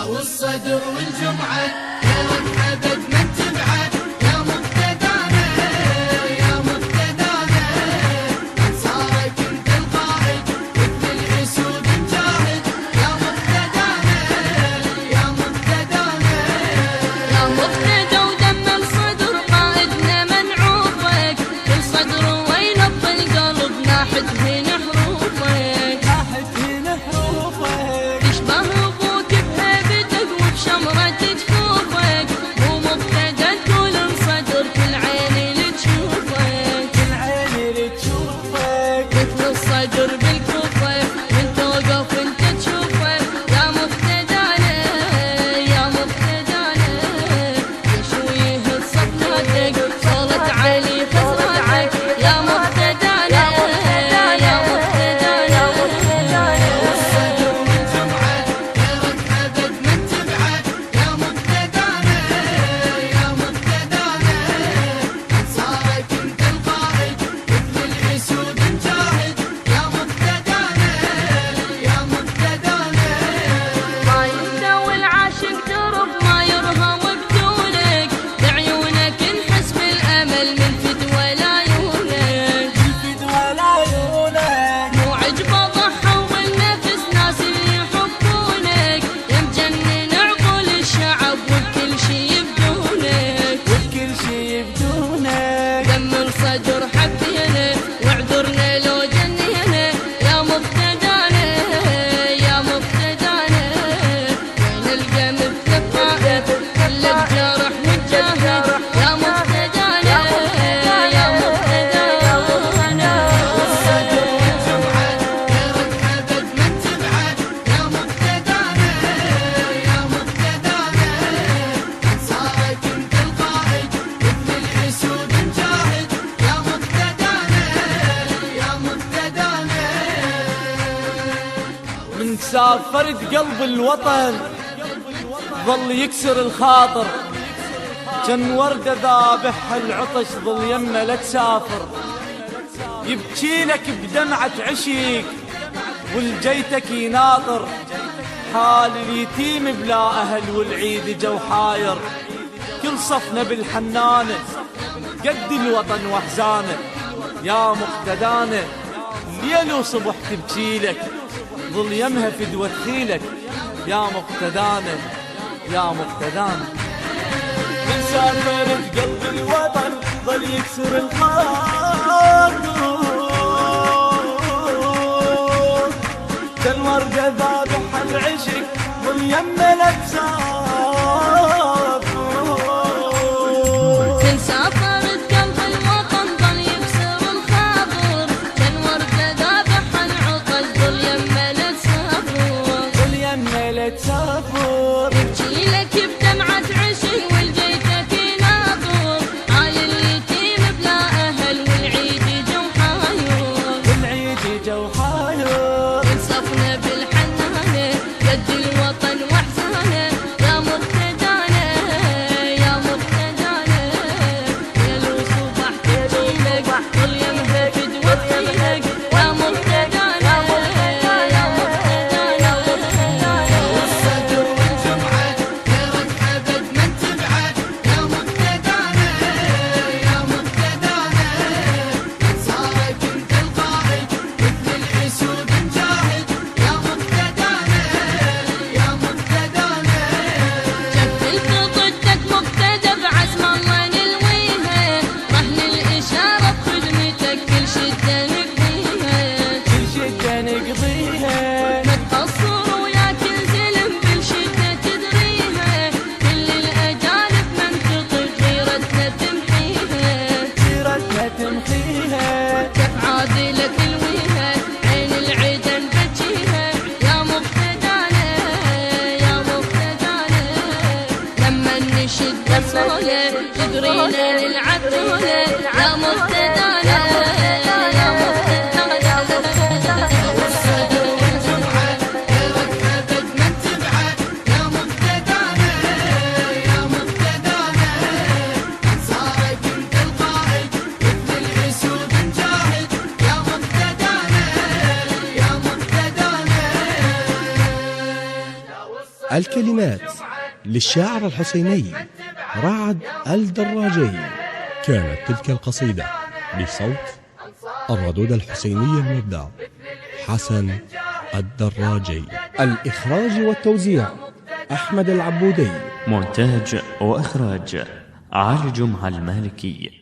والصدر والجمعة غيرك أبد من تبعد يا مقتدانا يا مقتدانا أنصارك انت القائد مثل الأسود مجاهد يا مقتدانا يا مقتدانا يا مقتدى ودم الصدر قائدنا منعوفك كل صدر وينبض القلب ناحت هنا حروفك تشبه ابوك بهيبتك وبشمرة جفوفك مو مقتدى تقول الصدر كل عين اللي تشوفك مثل الصدر بالكوفة من توقف انت تشوفك يا مقتدانا يا مقتدانا يشويه الصفاتك صولة علي خسرتك يا مقتدانا يا مقتدانا والصدر والجمعة غيرك أبد من تبعد يا مقتدانا يا مقتدانا أنصارك انت القائد مثل الأسود مجاهد يا مقتدانا يا مقتدانا ما يستوي العاشق درب ما يرهم بدونك بعيونك نحس بالامل من فدوى لعيونك مو عجبه ضحوا بالنفس ناس اللي يحبونك يا مجنن عقول الشعب وبكل شي يبدونك دم الصدر حبينا واعذرنا لو جنينا يا مقتدانا يا مقتدانا وين القم بكفائك كلك جارح متجاهد يا مقتدانا يا مقتدانا والصدر والجمعة غيرك أبد من تبعد يا مقتدانا يا مقتدانا أنصارك انت القائد مثل الأسود مجاهد يا مقتدانا يا مقتدانا من سافرت قلب الوطن ظل يكسر الخاطر كان وردة ذابح العطش ظل يمه لا تسافر يبكي لك بدمعة عشيق والجيتك يناطر حال اليتيم بلا أهل والعيد جو حاير كل صفنا بالحنانة قد الوطن واحزانه يا مقتدانا ليل وصبح تبكيلك ظل يمها فدوة خيلك يا مقتدانا يا مقتدانا من سافرت قلب الوطن ظل يكسر الخاطر كان وردة ذابح العشق ظل يمه لا تسافر كل سافرت قلب الوطن ظل يكسر الخاطر كان وردة ذابح العطش ظل يمه لا تسافر يبكي لك بدمعة عشق والجيتك يناطر حال اليتيم بلا أهل والعيد جو حاير انصفنا بالحنانة قد الوطن واحزانه يا مقتدانا يا مقتدانا يا لو صبح تجيلك ظل يمها فدوة خيلك يا مقتدانا يا مقتدانا والصدر والجمعة غيرك أبد من تبعد يا مقتدانا يا مقتدانا أنصارك انت القائد مثل الأسود مجاهد يا مقتدانا يا مقتدانا شكلت ضدك مقتدى بعزم الله نلويها رهن الإشارة بخدمتك كل شدة نقضيها ما تقصر وياك الزلم بالشدة تدريها كل الأجانب منتظر غيرتنا تمحيها كف عادلة تلويها عين العيدة نبجيها يا مقتدانا يا مقتدانا لما نشد الصولة تدرينا نلعب دولة يا مقتدانا يا مقتدانا والصدر والجمعة غيرك أبد من تبعد يا مقتدانا يا مقتدانا أنصارك انت القائد مثل الأسود مجاهد يا مقتدانا يا مقتدانا الكلمات للشاعر الحسيني رعد الدراجي. كانت تلك القصيدة بصوت الردود الحسيني المبدع حسن الدراجي. الإخراج والتوزيع أحمد العبودي. مونتاج وإخراج علي جمعة المالكي.